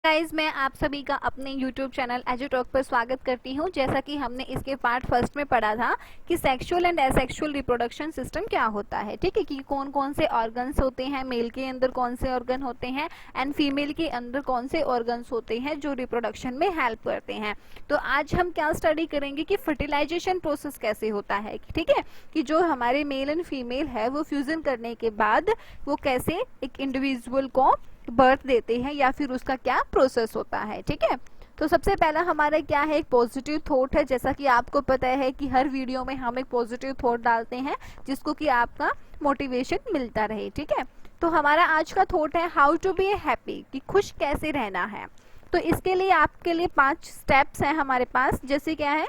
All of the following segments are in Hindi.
गाइज मैं आप सभी का अपने YouTube चैनल एजुटॉक पर स्वागत करती हूँ। जैसा कि हमने इसके पार्ट फर्स्ट में पढ़ा था कि sexual and asexual reproduction system क्या होता है, ठीक है, कि कौन कौन से ऑर्गन्स होते हैं, मेल के अंदर कौन से ऑर्गन होते हैं एंड फीमेल के अंदर कौन से ऑर्गन्स होते हैं जो रिप्रोडक्शन में हेल्प करते हैं। तो आज हम क्या स्टडी करेंगे कि फर्टिलाइजेशन प्रोसेस कैसे होता है, ठीक है, कि जो हमारे मेल एंड फीमेल है वो फ्यूजन करने के बाद वो कैसे एक इंडिविजुअल को बर्थ देते हैं या फिर उसका क्या प्रोसेस होता है। ठीक है, तो सबसे पहला हमारा क्या है, एक पॉजिटिव थॉट है। जैसा कि आपको पता है कि हर वीडियो में हम एक पॉजिटिव थॉट डालते हैं जिसको कि आपका मोटिवेशन मिलता रहे। ठीक है, तो हमारा आज का थॉट है हाउ टू बी हैप्पी, कि खुश कैसे रहना है। तो इसके लिए आपके लिए 5 स्टेप्स हैं हमारे पास। जैसे क्या है,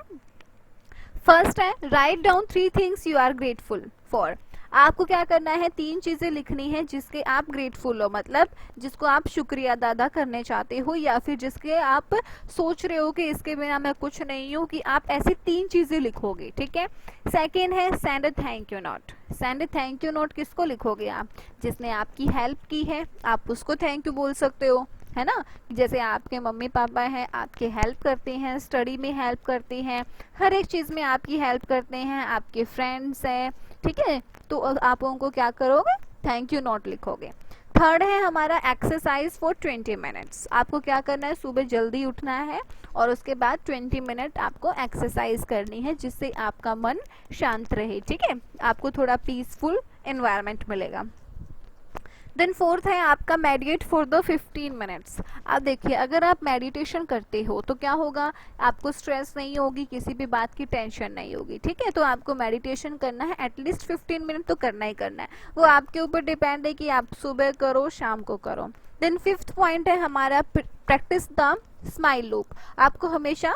फर्स्ट है write down 3 things you are grateful for. आपको क्या करना है, 3 चीजें लिखनी है जिसके आप ग्रेटफुल हो, मतलब जिसको आप शुक्रिया अदा करने चाहते हो या फिर जिसके आप सोच रहे हो कि इसके बिना मैं कुछ नहीं हूँ, कि आप ऐसी 3 चीजें लिखोगे। ठीक है, सेकेंड है send a thank you note. Send a thank you note किसको लिखोगे आप, जिसने आपकी हेल्प की है, आप उसको थैंक यू बोल सकते हो, है ना। जैसे आपके मम्मी पापा हैं, आपके हेल्प करते हैं, स्टडी में हेल्प करते हैं, हर एक चीज में आपकी हेल्प करते हैं, आपके फ्रेंड्स हैं, ठीक है, तो आप उनको क्या करोगे, थैंक यू नोट लिखोगे। थर्ड है हमारा एक्सरसाइज फॉर 20 मिनट्स। आपको क्या करना है, सुबह जल्दी उठना है और उसके बाद 20 मिनट आपको एक्सरसाइज करनी है जिससे आपका मन शांत रहे। ठीक है, आपको थोड़ा पीसफुल एनवायरनमेंट मिलेगा। देन फोर्थ है आपका मेडिटेट फॉर द 15 मिनट्स। आप देखिए, अगर आप मेडिटेशन करते हो तो क्या होगा, आपको स्ट्रेस नहीं होगी, किसी भी बात की टेंशन नहीं होगी। ठीक है, तो आपको मेडिटेशन करना है, एटलीस्ट 15 मिनट तो करना ही करना है। वो आपके ऊपर डिपेंड है कि आप सुबह करो शाम को करो। देन फिफ्थ पॉइंट है हमारा प्रैक्टिस द स्माइल लूप। आपको हमेशा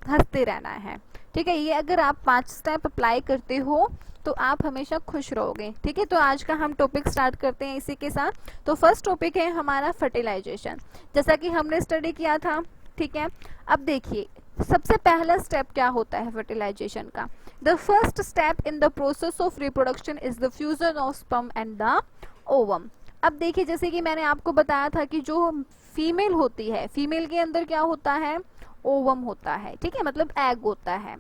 हंसते रहना है। ठीक है, ये अगर आप 5 स्टेप अप्लाई करते हो तो आप हमेशा खुश रहोगे। ठीक है, तो आज का हम टॉपिक स्टार्ट करते हैं इसी के साथ। तो फर्स्ट टॉपिक है हमारा फर्टिलाइजेशन, जैसा कि हमने स्टडी किया था। ठीक है, अब देखिए सबसे पहला स्टेप क्या होता है फर्टिलाइजेशन का। The first step in the process of reproduction is the fusion of sperm and the ovum. अब देखिए, जैसे कि मैंने आपको बताया था कि जो फीमेल होती है, फीमेल के अंदर क्या होता है, ओवम होता है। ठीक है, मतलब एग होता है।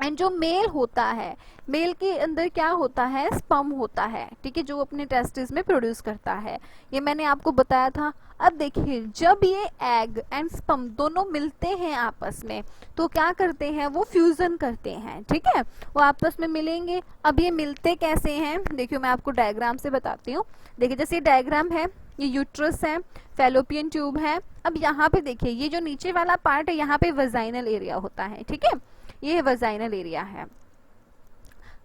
एंड जो मेल होता है, मेल के अंदर क्या होता है, स्पर्म होता है। ठीक है, जो अपने टेस्टिस में प्रोड्यूस करता है, ये मैंने आपको बताया था। अब देखिए, जब ये एग एंड स्पर्म दोनों मिलते हैं आपस में तो क्या करते हैं, वो फ्यूजन करते हैं। ठीक है, वो आपस में मिलेंगे। अब ये मिलते कैसे हैं, देखियो मैं आपको डायग्राम से बताती हूँ। देखिए, जैसे ये डायग्राम है, ये यूट्रस है, फैलोपियन ट्यूब है। अब यहाँ पे देखिए, ये जो नीचे वाला पार्ट है, यहाँ पे वजाइनल एरिया होता है। ठीक है, ये वजाइनल एरिया है।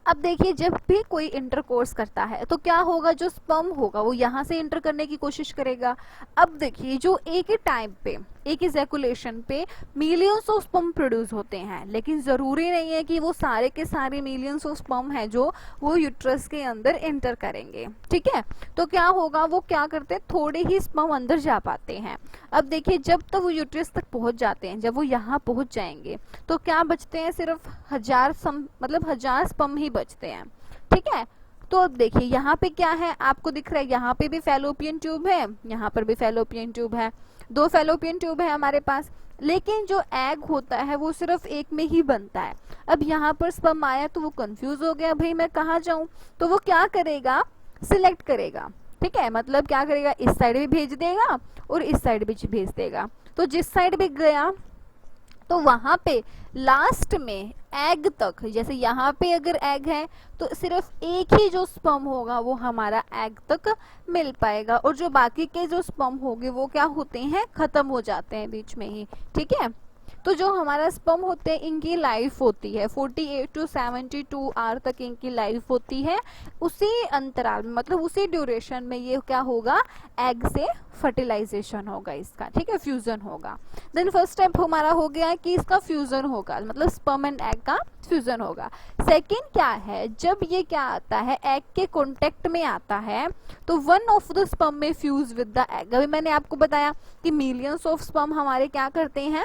अब देखिए, जब भी कोई इंटरकोर्स करता है तो क्या होगा, जो स्पर्म होगा वो यहाँ से इंटर करने की कोशिश करेगा। अब देखिए, जो एक ही टाइम पे, एक ही इजैकुलेशन पे मिलियंस ऑफ स्पर्म प्रोड्यूस होते हैं, लेकिन जरूरी नहीं है कि वो सारे के सारे मिलियंस ऑफ स्पर्म है जो वो यूट्रस के अंदर इंटर करेंगे। ठीक है, तो क्या होगा, वो क्या करते हैं, थोड़े ही स्पर्म अंदर जा पाते हैं। अब देखिए, जब तक वो यूट्रस तक पहुंच जाते हैं, जब वो यहाँ पहुंच जाएंगे तो क्या बचते हैं, सिर्फ 1000 स्पर्म ही बचते हैं। ठीक है, तो अब देखिए यहाँ पे क्या है, आपको दिख रहा है, यहाँ पे भी फैलोपियन ट्यूब है, यहाँ पर भी फैलोपियन ट्यूब है, 2 फैलोपियन ट्यूब है हमारे पास। लेकिन जो एग होता है वो सिर्फ एक में ही बनता है। अब यहाँ पर स्पर्म आया तो वो कंफ्यूज हो गया, भाई मैं कहाँ जाऊं, तो वो क्या करेगा, सिलेक्ट करेगा। ठीक है, मतलब क्या करेगा, इस साइड भी भेज देगा और इस साइड भी भेज देगा। तो जिस साइड भी गया तो वहां पे लास्ट में एग तक, जैसे यहाँ पे अगर एग है तो सिर्फ एक ही जो स्पर्म होगा वो हमारा एग तक मिल पाएगा, और जो बाकी के जो स्पर्म होंगे वो क्या होते हैं, खत्म हो जाते हैं बीच में ही। ठीक है, तो जो हमारा स्पर्म होते हैं इनकी लाइफ होती है 48 to 72 आवर तक इनकी लाइफ होती है। उसी अंतराल में, मतलब उसी ड्यूरेशन में ये क्या होगा, एग से फर्टिलाइजेशन होगा इसका। ठीक है, फ्यूजन होगा। देन फर्स्ट स्टेप हमारा हो गया कि इसका फ्यूजन होगा, मतलब स्पर्म एंड एग का फ्यूजन होगा। सेकेंड क्या है, जब ये क्या आता है, एग के कॉन्टेक्ट में आता है तो वन ऑफ द स्पर्म में फ्यूज विद द एग। अभी मैंने आपको बताया कि मिलियंस ऑफ स्पर्म हमारे क्या करते हैं,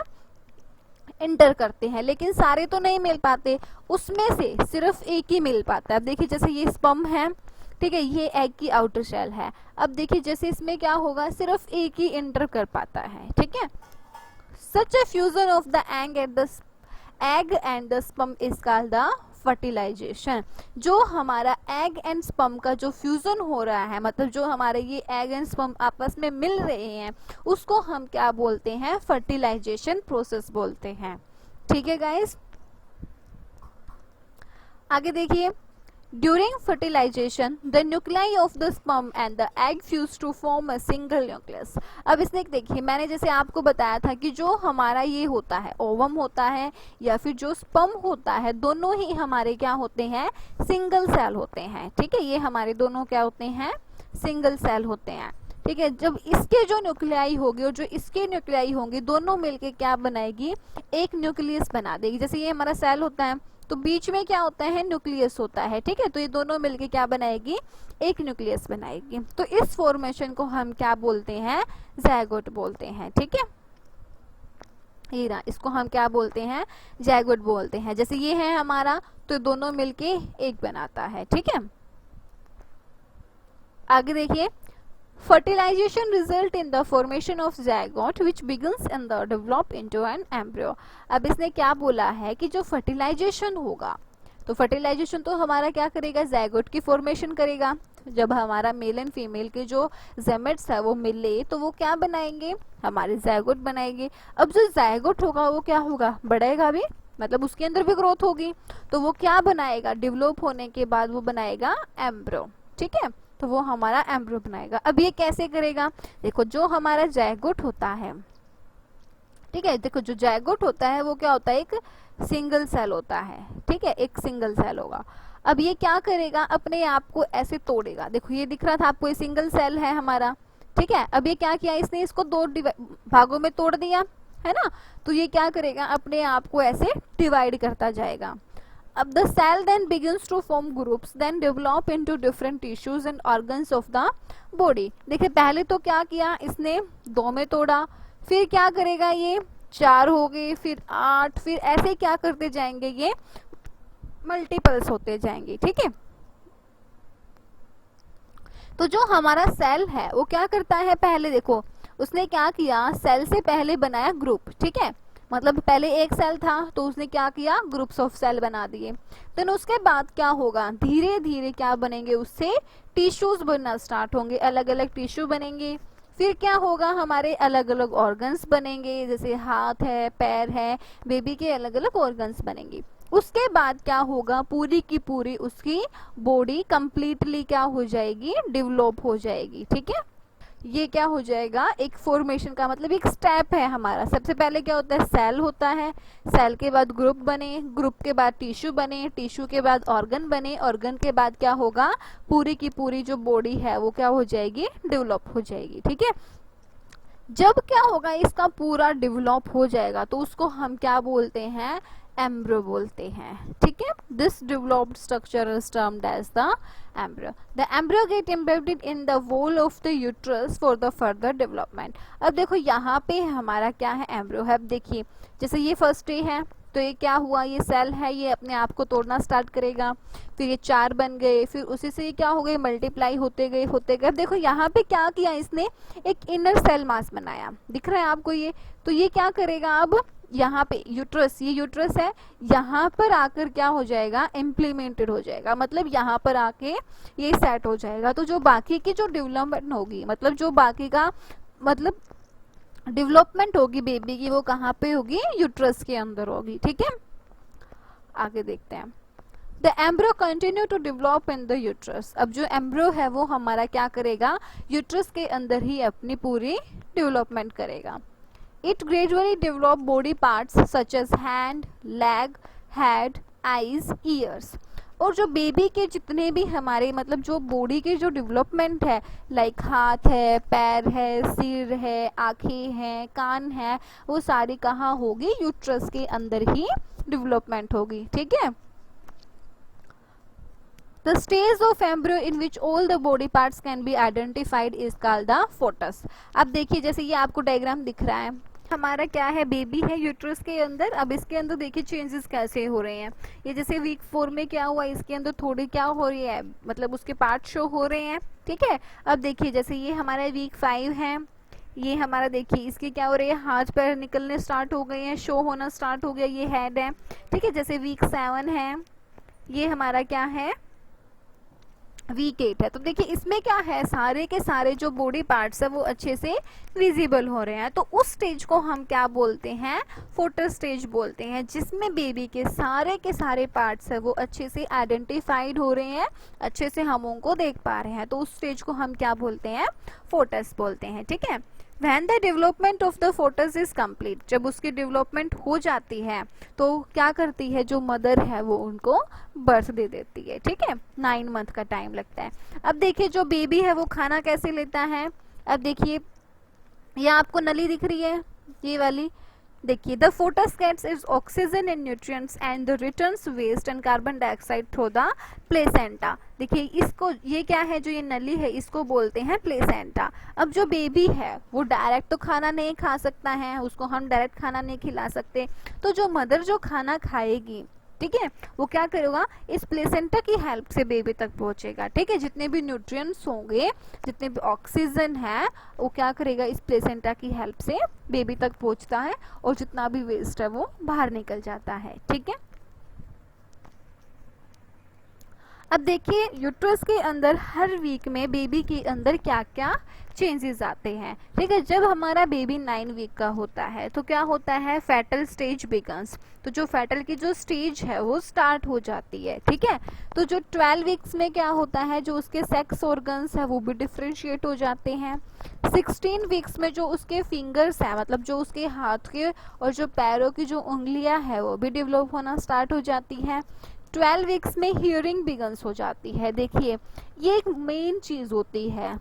इंटर करते हैं, लेकिन सारे तो नहीं मिल पाते, उसमें से सिर्फ एक ही मिल पाता है। अब देखिए, जैसे ये स्पर्म है, ठीक है, ये एग की आउटर शेल है। अब देखिए जैसे इसमें क्या होगा, सिर्फ एक ही इंटर कर पाता है, ठीक है। Such a fusion of the egg and the sperm is called the fertilisation. जो हमारा एग एंड स्पर्म का जो फ्यूजन हो रहा है, मतलब जो हमारे ये एग एंड स्पर्म आपस में मिल रहे हैं, उसको हम क्या बोलते हैं, फर्टिलाइजेशन प्रोसेस बोलते हैं। ठीक है गाइस, आगे देखिए, during fertilization the nuclei of the sperm and the egg fuse to form a single nucleus. अब इसने देखिए, मैंने जैसे आपको बताया था कि जो हमारा ये होता है ओवम होता है या फिर जो स्पर्म होता है, दोनों ही हमारे क्या होते हैं, सिंगल सेल होते हैं। ठीक है, ये हमारे दोनों क्या होते हैं, सिंगल सेल होते हैं। ठीक है, जब इसके जो न्यूक्लियाई होगी और जो इसके न्यूक्लियाई होंगी, दोनों मिलके क्या बनाएगी, एक न्यूक्लियस बना देगी। जैसे ये हमारा सेल होता है तो बीच में क्या होता है, न्यूक्लियस होता है। ठीक है, तो ये दोनों मिलके क्या बनाएगी, एक न्यूक्लियस बनाएगी। तो इस फॉर्मेशन को हम क्या बोलते हैं, ज़ायगोट बोलते हैं। ठीक है, ये ना, इसको हम क्या बोलते हैं, ज़ायगोट बोलते हैं। जैसे ये है हमारा, तो दोनों मिलके एक बनाता है। ठीक है, आगे देखिए, fertilization result in the formation of zygote which begins and develop into an embryo। अब इसने क्या बोला है कि जो फर्टिलाइजेशन होगा, तो फर्टिलाइजेशन तो हमारा क्या करेगा, ज़ायगोट की फॉर्मेशन करेगा। जब हमारा मेल एंड फीमेल के जो ज़ैमेट्स है वो मिले तो वो क्या बनाएंगे, हमारे ज़ायगोट बनाएंगे। अब जो ज़ायगोट होगा वो क्या होगा, बढ़ेगा भी, मतलब उसके अंदर भी ग्रोथ होगी, तो वो क्या बनाएगा, डेवलप होने के बाद वो बनाएगा एम्ब्रियो। ठीक है, तो वो हमारा एम्ब्रियो बनाएगा। अब ये कैसे करेगा, देखो जो हमारा ज़ायगोट होता है, ठीक है, देखो जो ज़ायगोट होता है वो क्या होता है, एक सिंगल सेल होता है। ठीक है, एक सिंगल सेल होगा। अब ये क्या करेगा, अपने आप को ऐसे तोड़ेगा। देखो ये दिख रहा था आपको, ये सिंगल सेल है हमारा। ठीक है, अब ये क्या किया, इसने इसको दो भागों में तोड़ दिया, है ना। तो ये क्या करेगा, अपने आप को ऐसे डिवाइड करता जाएगा। अब the cell then begins to form groups then develop into different tissues and organs of the body। देखिए पहले तो क्या किया, इसने दो में तोड़ा, फिर क्या करेगा, ये चार हो गए, फिर 8, फिर ऐसे क्या करते जाएंगे, ये मल्टीपल्स होते जाएंगे। ठीक है, तो जो हमारा सेल है वो क्या करता है, पहले देखो उसने क्या किया, सेल से पहले बनाया ग्रुप। ठीक है, मतलब पहले एक सेल था तो उसने क्या किया, ग्रुप्स ऑफ सेल बना दिए। देन उसके बाद क्या होगा, धीरे धीरे क्या बनेंगे, उससे टिश्यूज बनना स्टार्ट होंगे, अलग अलग टिश्यू बनेंगे। फिर क्या होगा, हमारे अलग अलग ऑर्गन्स बनेंगे, जैसे हाथ है, पैर है, बेबी के अलग अलग ऑर्गन्स बनेंगे। उसके बाद क्या होगा, पूरी की पूरी उसकी बॉडी कंप्लीटली क्या हो जाएगी, डेवलप हो जाएगी। ठीक है, ये क्या हो जाएगा, एक फॉर्मेशन का मतलब एक स्टेप है हमारा। सबसे पहले क्या होता है, सेल होता है, सेल के बाद ग्रुप बने, ग्रुप के बाद टिश्यू बने, टिश्यू के बाद ऑर्गन बने, ऑर्गन के बाद क्या होगा, पूरी की पूरी जो बॉडी है वो क्या हो जाएगी, डेवलप हो जाएगी। ठीक है, जब क्या होगा, इसका पूरा डेवलप हो जाएगा तो उसको हम क्या बोलते हैं, एम्ब्रियो बोलते हैं। ठीक है, this developed structure is termed as the embryo। The embryo get embedded in the wall of the uterus for the further development। अब देखो यहाँ पे हमारा क्या है, एम्ब्रियो है। अब देखिए जैसे ये फर्स्ट डे है, तो ये क्या हुआ, ये सेल है, ये अपने आप को तोड़ना स्टार्ट करेगा, फिर ये 4 बन गए, फिर उसी से क्या हो गए, मल्टीप्लाई होते गए होते गए। अब देखो यहाँ पे क्या किया इसने, एक इनर सेल मास बनाया, दिख रहा है आपको ये। तो ये क्या करेगा, अब यहाँ पे यूट्रस, ये यूट्रस है, यहाँ पर आकर क्या हो जाएगा, इम्प्लीमेंटेड हो जाएगा, मतलब यहाँ पर आके ये सेट हो जाएगा। तो जो बाकी की जो डेवलपमेंट होगी, मतलब जो बाकी का मतलब डेवलपमेंट होगी बेबी की, वो कहाँ पे होगी, यूट्रस के अंदर होगी। ठीक है, आगे देखते हैं। The embryo continue to develop in the uterus. अब जो एम्ब्रियो है वो हमारा क्या करेगा, यूट्रस के अंदर ही अपनी पूरी डेवलपमेंट करेगा। It gradually develop body parts such as hand, leg, head, eyes, ears। और जो बेबी के जितने भी हमारे मतलब जो बॉडी के जो डेवलपमेंट है, लाइक हाथ है, पैर है, सिर है, आँखें हैं, कान है, वो सारी कहाँ होगी, यूट्रस के अंदर ही डेवलपमेंट होगी। ठीक है, The stage of embryo in which all the body parts can be identified is called the fetus। अब देखिए जैसे ये आपको डायग्राम दिख रहा है, हमारा क्या है, बेबी है यूट्रस के अंदर। अब इसके अंदर देखिए चेंजेस कैसे हो रहे हैं। ये जैसे वीक 4 में क्या हुआ, इसके अंदर थोड़ी क्या हो रही है, मतलब उसके पार्ट शो हो रहे हैं, ठीक है। अब देखिए जैसे ये हमारा वीक 5 है, ये हमारा देखिए इसके क्या हो रही है, हाथ पैर निकलने स्टार्ट हो गए हैं, शो होना स्टार्ट हो गया, ये हेड है, ठीक है। जैसे वीक 7 है, ये हमारा क्या है, वीक 8 है। तो देखिए इसमें क्या है, सारे के सारे जो बॉडी पार्ट्स है वो अच्छे से विजिबल हो रहे हैं। तो उस स्टेज को हम क्या बोलते हैं, फोटो स्टेज बोलते हैं, जिसमें बेबी के सारे पार्ट्स है वो अच्छे से आइडेंटिफाइड हो रहे हैं, अच्छे से हम उनको देख पा रहे हैं। तो उस स्टेज को हम क्या बोलते हैं, फोटस बोलते हैं, ठीक है। When the development of the fetus is complete, जब उसकी डेवलपमेंट हो जाती है तो क्या करती है, जो मदर है वो उनको बर्थ दे देती है, ठीक है। 9 मंथ का टाइम लगता है। अब देखिए जो बेबी है वो खाना कैसे लेता है। अब देखिए ये आपको नली दिख रही है, ये वाली देखिए, the foetus gets its oxygen and nutrients and the returns waste and carbon dioxide through the placenta. देखिए इसको, ये क्या है, जो ये नली है इसको बोलते हैं प्लेसेंटा। अब जो बेबी है वो डायरेक्ट तो खाना नहीं खा सकता है, उसको हम डायरेक्ट खाना नहीं खिला सकते। तो जो मदर जो खाना खाएगी, ठीक है, वो क्या करेगा, इस प्लेसेंटा की हेल्प से बेबी तक पहुंचेगा, ठीक है। जितने भी न्यूट्रिएंट्स होंगे, जितने भी ऑक्सीजन है, वो क्या करेगा, इस प्लेसेंटा की हेल्प से बेबी तक पहुंचता है, और जितना भी वेस्ट है वो बाहर निकल जाता है, ठीक है। अब देखिए यूट्रस के अंदर हर वीक में बेबी के अंदर क्या क्या चेंजेस आते हैं, ठीक है। जब हमारा बेबी 9 वीक का होता है तो क्या होता है, फेटल स्टेज बिगन्स। तो जो फेटल की जो स्टेज है वो स्टार्ट हो जाती है, ठीक है। तो जो 12 वीक्स में क्या होता है, जो उसके सेक्स ऑर्गन्स है वो भी डिफ्रेंशिएट हो जाते हैं। 16 वीक्स में जो उसके फिंगर्स है, मतलब जो उसके हाथ के और जो पैरों की जो उंगलियां है वो भी डेवलप होना स्टार्ट हो जाती है। 12 वीक्स में हियरिंग बिगन्स हो जाती है। देखिए ये एक मेन चीज होती है।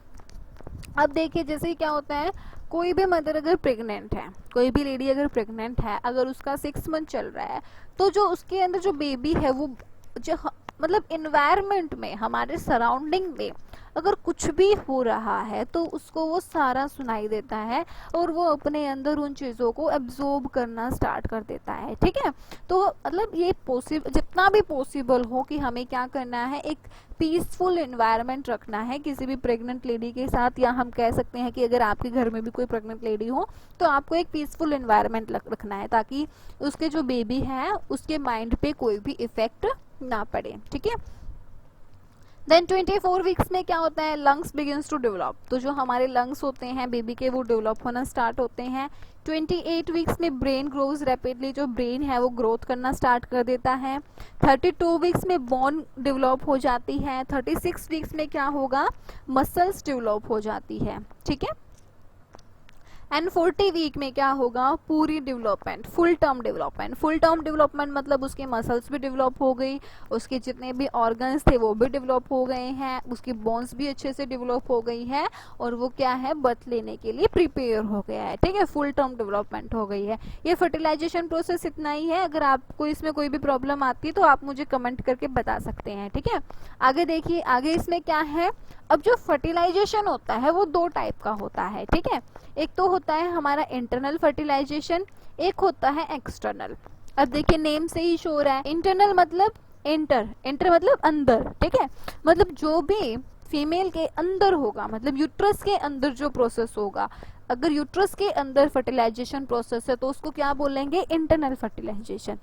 अब देखिए जैसे क्या होता है, कोई भी मदर अगर प्रेग्नेंट है, कोई भी लेडी अगर प्रेग्नेंट है, अगर उसका 6 मंथ चल रहा है, तो जो उसके अंदर जो बेबी है वो जो मतलब इन्वायरमेंट में, हमारे सराउंडिंग में अगर कुछ भी हो रहा है तो उसको वो सारा सुनाई देता है, और वो अपने अंदर उन चीज़ों को एब्जॉर्ब करना स्टार्ट कर देता है, ठीक है। तो मतलब ये पॉसिबल, जितना भी पॉसिबल हो कि हमें क्या करना है, एक पीसफुल इन्वायरमेंट रखना है किसी भी प्रेग्नेंट लेडी के साथ, या हम कह सकते हैं कि अगर आपके घर में भी कोई प्रेग्नेंट लेडी हो तो आपको एक पीसफुल इन्वायरमेंट रखना है, ताकि उसके जो बेबी है उसके माइंड पे कोई भी इफेक्ट ना पड़े, ठीक है। देन 24 वीक्स में क्या होता है, लंग्स बिगिंस टू डेवलप। तो जो हमारे लंग्स होते हैं बेबी के वो डेवलप होना स्टार्ट होते हैं। 28 वीक्स में ब्रेन ग्रोज रैपिडली, जो ब्रेन है वो ग्रोथ करना स्टार्ट कर देता है। 32 वीक्स में बोन डेवलप हो जाती है। 36 वीक्स में क्या होगा, मसल्स डेवलप हो जाती है, ठीक है। एंड 40 वीक में क्या होगा, पूरी development, full term development. Full term development मतलब उसके मसल्स भी डेवलप हो गई, उसके जितने भी ऑर्गन्स थे वो भी डेवलप हो गए हैं, उसकी बोन्स भी अच्छे से डेवलप हो गई है, और वो क्या है, बर्थ लेने के लिए प्रिपेयर हो गया है, ठीक है। फुल टर्म डेवलपमेंट हो गई है। ये फर्टिलाइजेशन प्रोसेस इतना ही है। अगर आपको इसमें कोई भी प्रॉब्लम आती है तो आप मुझे कमेंट करके बता सकते हैं, ठीक है। आगे देखिए, आगे इसमें क्या है, अब जो फर्टिलाइजेशन होता है वो 2 टाइप का होता है, ठीक है। एक तो होता है हमारा इंटरनल फर्टिलाइजेशन, एक होता है एक्सटर्नल। अब देखिए नेम से ही शो रहा है, इंटरनल मतलब इंटर मतलब अंदर, ठीक है। मतलब जो भी फीमेल के अंदर होगा, मतलब यूट्रस के अंदर जो प्रोसेस होगा, अगर यूट्रस के अंदर फर्टिलाइजेशन प्रोसेस है तो उसको क्या बोलेंगे, इंटरनल फर्टिलाइजेशन।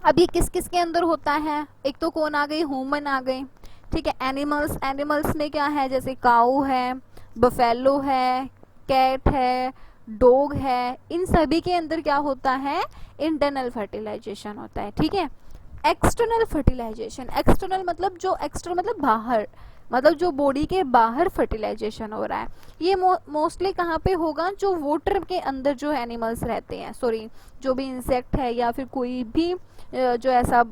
अब ये किस किस के अंदर होता है, एक तो कौन आ गई, ह्यूमन आ गई, ठीक है। एनिमल्स में क्या है, जैसे काऊ है, बफेलो है, कैट है, डॉग है, इन सभी के अंदर क्या होता है, इंटरनल फर्टिलाइजेशन होता है, ठीक है। एक्सटर्नल फर्टिलाइजेशन, एक्सटर्नल मतलब जो एक्सटर्नल मतलब बाहर, मतलब जो बॉडी के बाहर फर्टिलाइजेशन हो रहा है। ये मोस्टली कहाँ पे होगा, जो वाटर के अंदर जो एनिमल्स रहते हैं, सॉरी जो भी इंसेक्ट है या फिर कोई भी जो ऐसा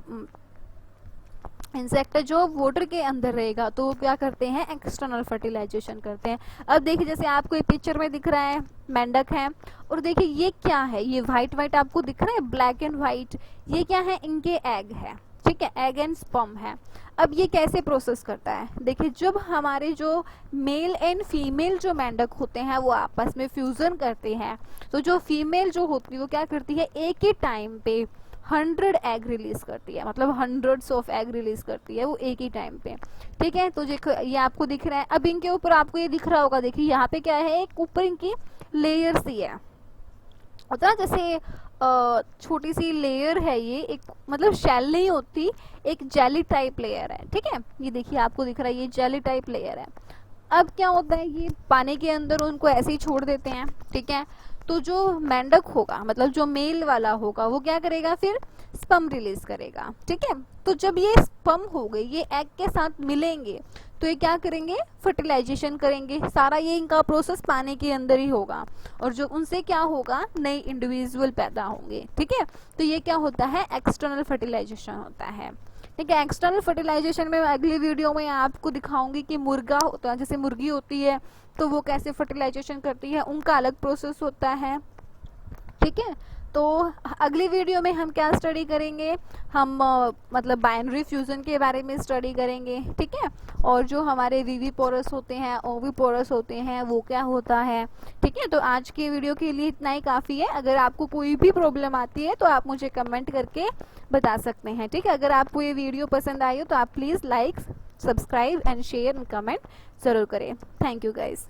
इंसेक्ट है जो वाटर के अंदर रहेगा, तो वो क्या करते हैं, एक्सटर्नल फर्टिलाइजेशन करते हैं। अब देखिए जैसे आपको ये पिक्चर में दिख रहा है, मेंढक है, और देखिए ये क्या है, ये व्हाइट व्हाइट आपको दिख रहा है, ब्लैक एंड व्हाइट, ये क्या है, इनके एग है, ठीक है, एग एंड स्पर्म है। अब ये कैसे प्रोसेस करता है, देखिए जब हमारे जो मेल एंड फीमेल जो मेंढक होते हैं वो आपस में फ्यूजन करते हैं, तो जो फीमेल जो होती है वो क्या करती है, एक ही टाइम पे 100 एग रिलीज करती है, मतलब हंड्रेड्स ऑफ एग रिलीज करती है वो एक ही टाइम पे। ठीक है, तो देखो ये आपको दिख रहा है। अब इनके ऊपर आपको ये दिख रहा होगा, देखिए यहाँ पे क्या है, एक ऊपर इनकी लेयर सी है, होता है जैसे छोटी सी लेयर है ये, एक मतलब शेल नहीं होती, एक जेली टाइप लेयर है। ठीक है, ये देखिए आपको दिख रहा है ये जेली टाइप लेयर है। अब क्या होता है, ये पानी के अंदर उनको ऐसे ही छोड़ देते हैं। ठीक है, तो जो मेंढक होगा मतलब जो मेल वाला होगा वो क्या करेगा, फिर स्पर्म रिलीज करेगा। ठीक है, तो जब ये स्पर्म हो गए ये एग के साथ मिलेंगे तो ये क्या करेंगे, फर्टिलाइजेशन करेंगे। सारा ये इनका प्रोसेस पानी के अंदर ही होगा और जो उनसे क्या होगा, नए इंडिविजुअल पैदा होंगे। ठीक है, तो ये क्या होता है, एक्सटर्नल फर्टिलाइजेशन होता है। ठीक है, एक्सटर्नल फर्टिलाइजेशन में अगली वीडियो में आपको दिखाऊंगी कि मुर्गा होता है, जैसे मुर्गी होती है तो वो कैसे फर्टिलाइजेशन करती है, उनका अलग प्रोसेस होता है। ठीक है, तो अगली वीडियो में हम क्या स्टडी करेंगे, हम मतलब बाइनरी फ्यूजन के बारे में स्टडी करेंगे। ठीक है, और जो हमारे विविपोरस होते हैं, ओविपोरस होते हैं, वो क्या होता है। ठीक है, तो आज की वीडियो के लिए इतना ही काफ़ी है। अगर आपको कोई भी प्रॉब्लम आती है तो आप मुझे कमेंट करके बता सकते हैं। ठीक है, अगर आपको ये वीडियो पसंद आई हो तो आप please like, subscribe and share and comment ज़रूर करें। Thank you guys.